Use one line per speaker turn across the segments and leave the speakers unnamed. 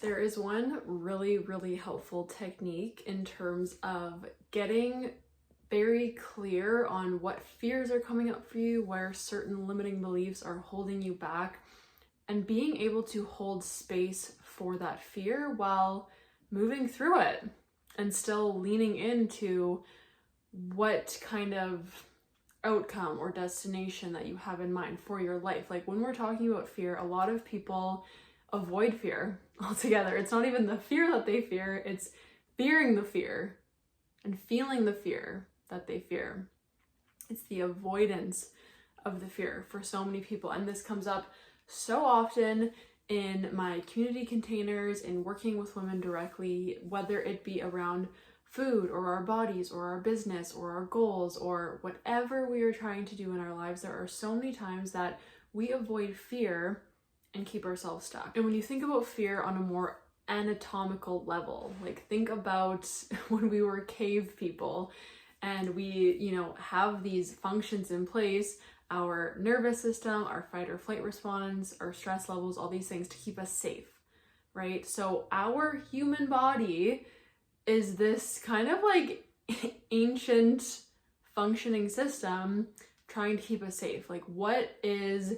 There is one really, really helpful technique in terms of getting very clear on what fears are coming up for you, where certain limiting beliefs are holding you back, and being able to hold space for that fear while moving through it and still leaning into what kind of outcome or destination that you have in mind for your life. Like when we're talking about fear, a lot of people avoid fear altogether. It's not even the fear that they fear, it's fearing the fear and feeling the fear that they fear. It's the avoidance of the fear for so many people. And this comes up so often in my community containers, in working with women directly, whether it be around food or our bodies or our business or our goals or whatever we are trying to do in our lives. There are so many times that we avoid fear and keep ourselves stuck. And when you think about fear on a more anatomical level, like think about when we were cave people and we, have these functions in place, our nervous system, our fight or flight response, our stress levels, all these things to keep us safe, right? So our human body is this kind of like ancient functioning system trying to keep us safe. Like what is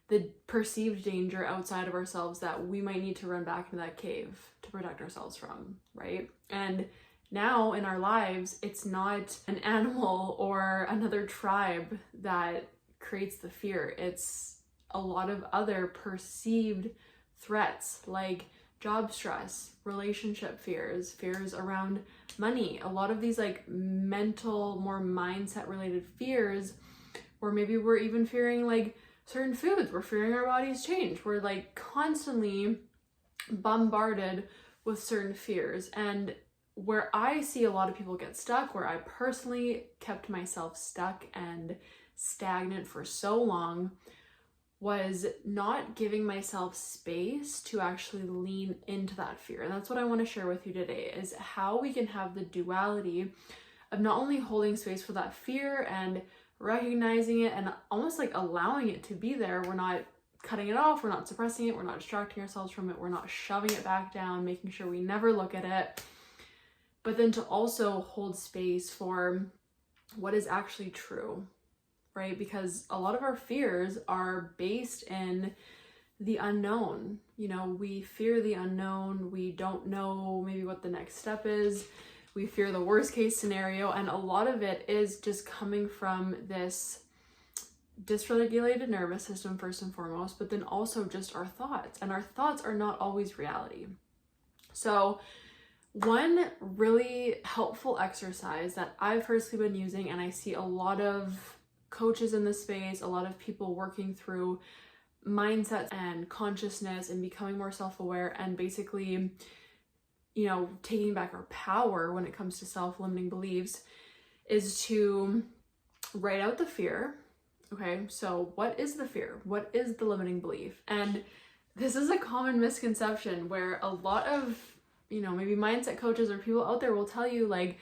the perceived danger outside of ourselves that we might need to run back into that cave to protect ourselves from, right? And now in our lives, it's not an animal or another tribe that creates the fear. It's a lot of other perceived threats like job stress, relationship fears, fears around money, a lot of these like mental, more mindset related fears, or maybe we're even fearing like certain foods, we're fearing our bodies change. We're like constantly bombarded with certain fears. And where I see a lot of people get stuck, where I personally kept myself stuck and stagnant for so long, was not giving myself space to actually lean into that fear. And that's what I want to share with you today, is how we can have the duality of not only holding space for that fear and recognizing it and almost like allowing it to be there. We're not cutting it off, we're not suppressing it, we're not distracting ourselves from it, we're not shoving it back down, making sure we never look at it. But then to also hold space for what is actually true, right? Because a lot of our fears are based in the unknown. We fear the unknown. We don't know maybe what the next step is. We fear the worst case scenario. And a lot of it is just coming from this dysregulated nervous system first and foremost, but then also just our thoughts. And our thoughts are not always reality. So one really helpful exercise that I've personally been using, and I see a lot of coaches in this space, a lot of people working through mindset and consciousness and becoming more self-aware and basically, taking back our power when it comes to self-limiting beliefs, is to write out the fear. Okay, so what is the fear? What is the limiting belief? And this is a common misconception where a lot of, maybe mindset coaches or people out there will tell you like,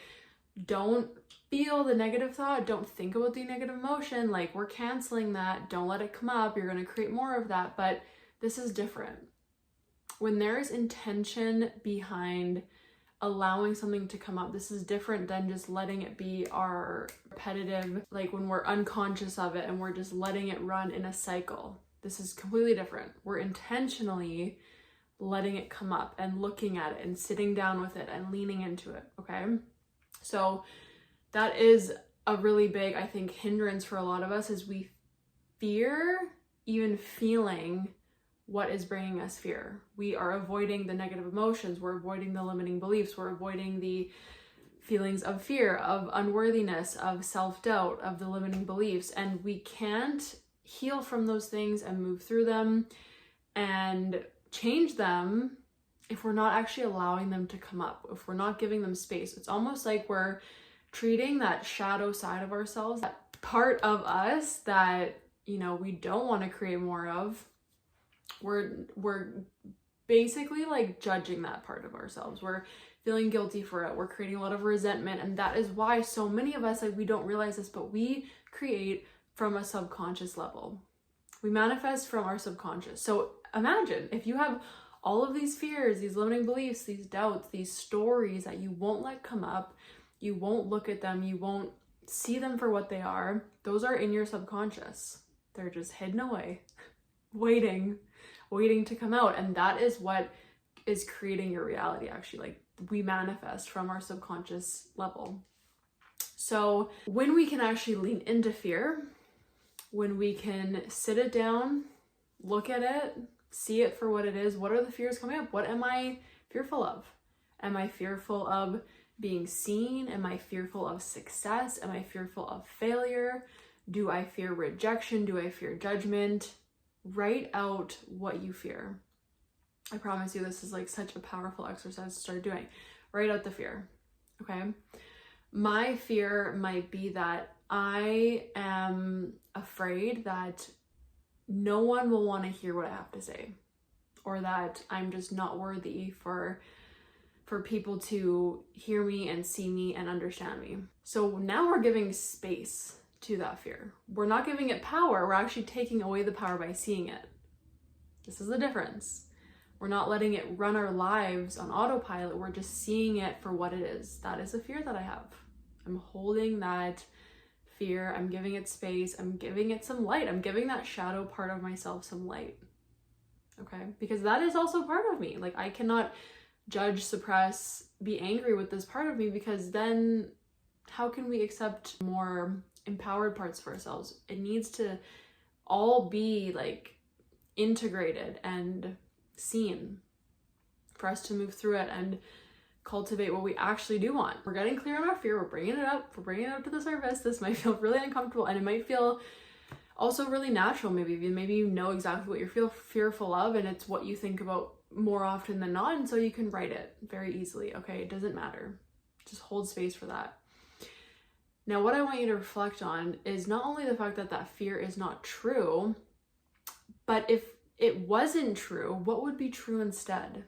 don't feel the negative thought, don't think about the negative emotion, like we're canceling that, don't let it come up, you're going to create more of that. But this is different. When there is intention behind allowing something to come up, this is different than just letting it be our repetitive, like when we're unconscious of it and we're just letting it run in a cycle. This is completely different. We're intentionally letting it come up and looking at it and sitting down with it and leaning into it, okay? So that is a really big, I think, hindrance for a lot of us, is we fear even feeling what is bringing us fear. We are avoiding the negative emotions, we're avoiding the limiting beliefs, we're avoiding the feelings of fear, of unworthiness, of self-doubt, of the limiting beliefs, and we can't heal from those things and move through them and change them if we're not actually allowing them to come up, if we're not giving them space. It's almost like we're treating that shadow side of ourselves, that part of us that, we don't want to create more of. We're basically like judging that part of ourselves. We're feeling guilty for it. We're creating a lot of resentment. And that is why so many of us, like, we don't realize this, but we create from a subconscious level. We manifest from our subconscious. So imagine if you have all of these fears, these limiting beliefs, these doubts, these stories that you won't let come up, you won't look at them, you won't see them for what they are, those are in your subconscious. They're just hidden away, waiting to come out. And that is what is creating your reality, actually. Like, we manifest from our subconscious level. So when we can actually lean into fear, when we can sit it down, look at it, see it for what it is, what are the fears coming up? What am I fearful of? Am I fearful of being seen? Am I fearful of success? Am I fearful of failure? Do I fear rejection? Do I fear judgment? Write out what you fear. I promise you, this is like such a powerful exercise to start doing. Write out the fear, okay? My fear might be that I am afraid that no one will want to hear what I have to say, or that I'm just not worthy for people to hear me and see me and understand me. So now we're giving space to that fear. We're not giving it power. We're actually taking away the power by seeing it. This is the difference. We're not letting it run our lives on autopilot. We're just seeing it for what it is. That is a fear that I have. I'm holding that fear. I'm giving it space. I'm giving it some light. I'm giving that shadow part of myself some light. Okay? Because that is also part of me. Like, I cannot judge, suppress, be angry with this part of me, because then how can we accept more empowered parts of ourselves? It needs to all be like integrated and seen for us to move through it and cultivate what we actually do want. We're getting clear on our fear. We're bringing it up. We're bringing it up to the surface. This might feel really uncomfortable, and it might feel also really natural. Maybe you know exactly what you're fearful of, and it's what you think about more often than not, and so you can write it very easily. Okay, it doesn't matter. Just hold space for that. Now, what I want you to reflect on is not only the fact that that fear is not true, but if it wasn't true, what would be true instead?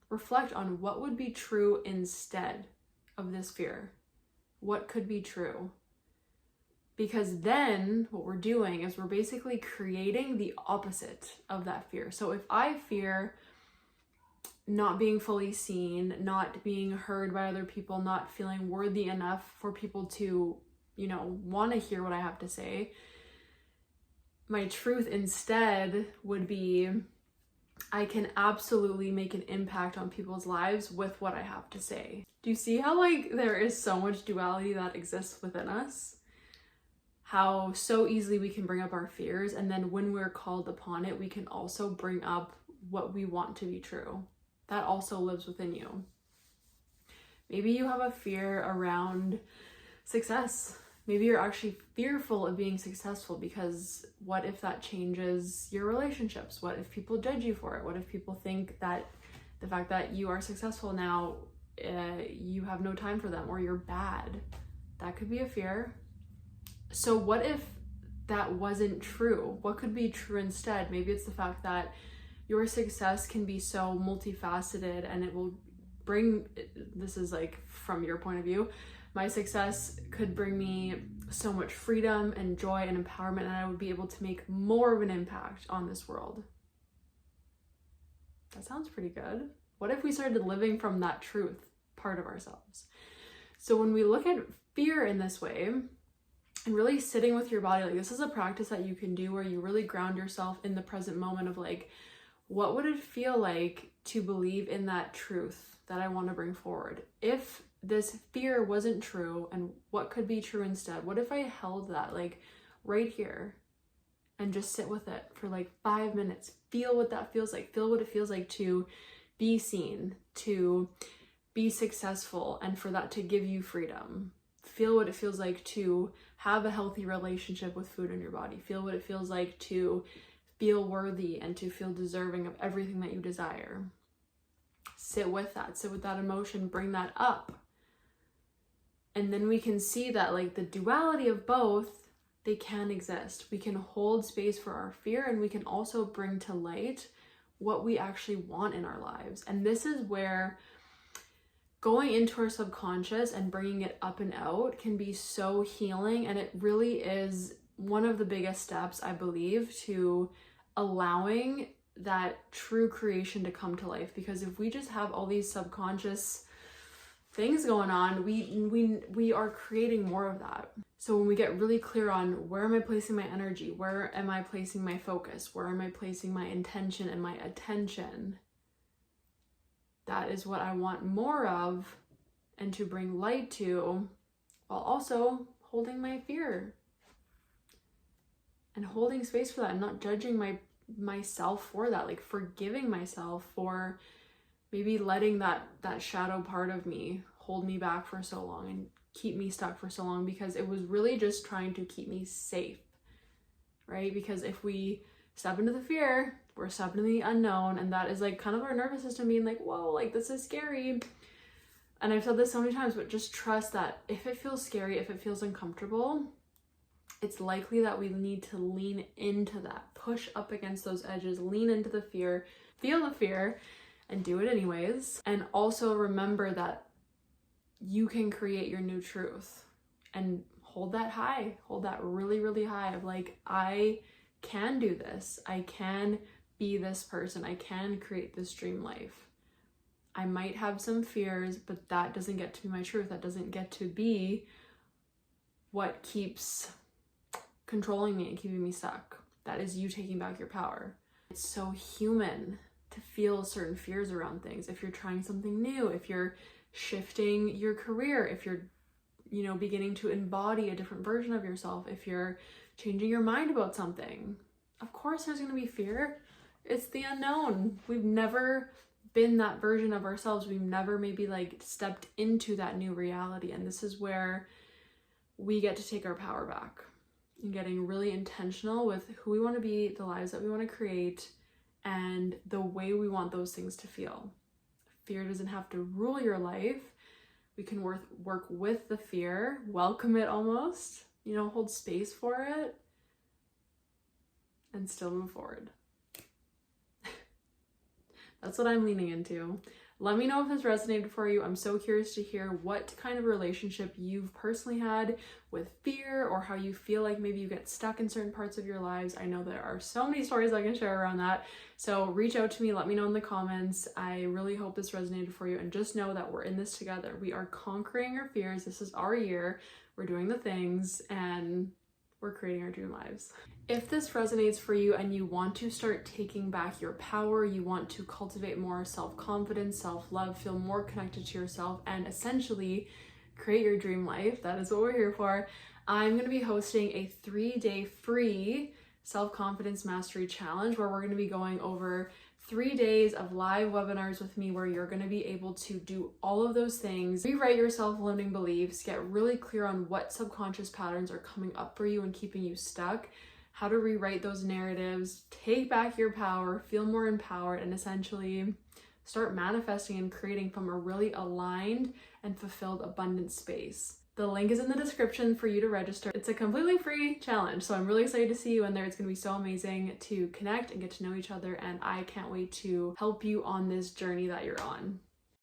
Reflect on what would be true instead of this fear. What could be true? Because then what we're doing is we're basically creating the opposite of that fear. So if I fear not being fully seen, not being heard by other people, not feeling worthy enough for people to, want to hear what I have to say, my truth instead would be, I can absolutely make an impact on people's lives with what I have to say. Do you see how there is so much duality that exists within us? How so easily we can bring up our fears, and then when we're called upon it, we can also bring up what we want to be true. That also lives within you. Maybe you have a fear around success. Maybe you're actually fearful of being successful because what if that changes your relationships? What if people judge you for it? What if people think that the fact that you are successful now, you have no time for them, or you're bad? That could be a fear. So what if that wasn't true? What could be true instead? Maybe it's the fact that your success can be so multifaceted, and it will bring, this is from your point of view, my success could bring me so much freedom and joy and empowerment, and I would be able to make more of an impact on this world. That sounds pretty good. What if we started living from that truth part of ourselves? So when we look at fear in this way, and really sitting with your body, this is a practice that you can do where you really ground yourself in the present moment of what would it feel like to believe in that truth that I want to bring forward? If this fear wasn't true, and what could be true instead? What if I held that right here and just sit with it for 5 minutes? Feel what that feels like. Feel what it feels like to be seen, to be successful, and for that to give you freedom. Feel what it feels like to have a healthy relationship with food in your body. Feel what it feels like to feel worthy and to feel deserving of everything that you desire. Sit with that emotion, bring that up. And then we can see that the duality of both, they can exist. We can hold space for our fear, and we can also bring to light what we actually want in our lives. And this is where going into our subconscious and bringing it up and out can be so healing. And it really is one of the biggest steps, I believe, to allowing that true creation to come to life. Because if we just have all these subconscious things going on, we are creating more of that. So when we get really clear on where am I placing my energy, where am I placing my focus, where am I placing my intention and my attention, that is what I want more of and to bring light to, while also holding my fear and holding space for that and not judging myself for that, like forgiving myself for maybe letting that shadow part of me hold me back for so long and keep me stuck for so long, because it was really just trying to keep me safe, right? Because if we step into the fear, we're stepping into the unknown, and that is like kind of our nervous system being like, whoa, like this is scary. And I've said this so many times, but just trust that if it feels scary, if it feels uncomfortable, it's likely that we need to lean into that, push up against those edges, lean into the fear, feel the fear, and do it anyways. And also remember that you can create your new truth, and hold that high, hold that really, really high of like, I can do this. I can be this person. I can create this dream life. I might have some fears, but that doesn't get to be my truth. That doesn't get to be what keeps controlling me and keeping me stuck. That is you taking back your power. It's so human to feel certain fears around things. If you're trying something new, if you're shifting your career, if you're, beginning to embody a different version of yourself, if you're changing your mind about something, of course there's going to be fear. It's the unknown. We've never been that version of ourselves. We've never maybe like stepped into that new reality. And this is where we get to take our power back and getting really intentional with who we want to be, the lives that we want to create, and the way we want those things to feel. Fear doesn't have to rule your life. We can work with the fear, welcome it almost, hold space for it, and still move forward. That's what I'm leaning into. Let me know if this resonated for you. I'm so curious to hear what kind of relationship you've personally had with fear, or how you feel like maybe you get stuck in certain parts of your lives. I know there are so many stories I can share around that. So reach out to me, let me know in the comments. I really hope this resonated for you, and just know that we're in this together. We are conquering our fears. This is our year. We're doing the things, and we're creating our dream lives. If this resonates for you and you want to start taking back your power, you want to cultivate more self-confidence, self-love, feel more connected to yourself, and essentially create your dream life, that is what we're here for, I'm going to be hosting a 3-day free self-confidence mastery challenge where we're going to be going over 3 days of live webinars with me, where you're going to be able to do all of those things, rewrite your self-limiting beliefs, get really clear on what subconscious patterns are coming up for you and keeping you stuck, how to rewrite those narratives, take back your power, feel more empowered, and essentially start manifesting and creating from a really aligned and fulfilled abundant space. The link is in the description for you to register. It's a completely free challenge, so I'm really excited to see you in there. It's going to be so amazing to connect and get to know each other, and I can't wait to help you on this journey that you're on.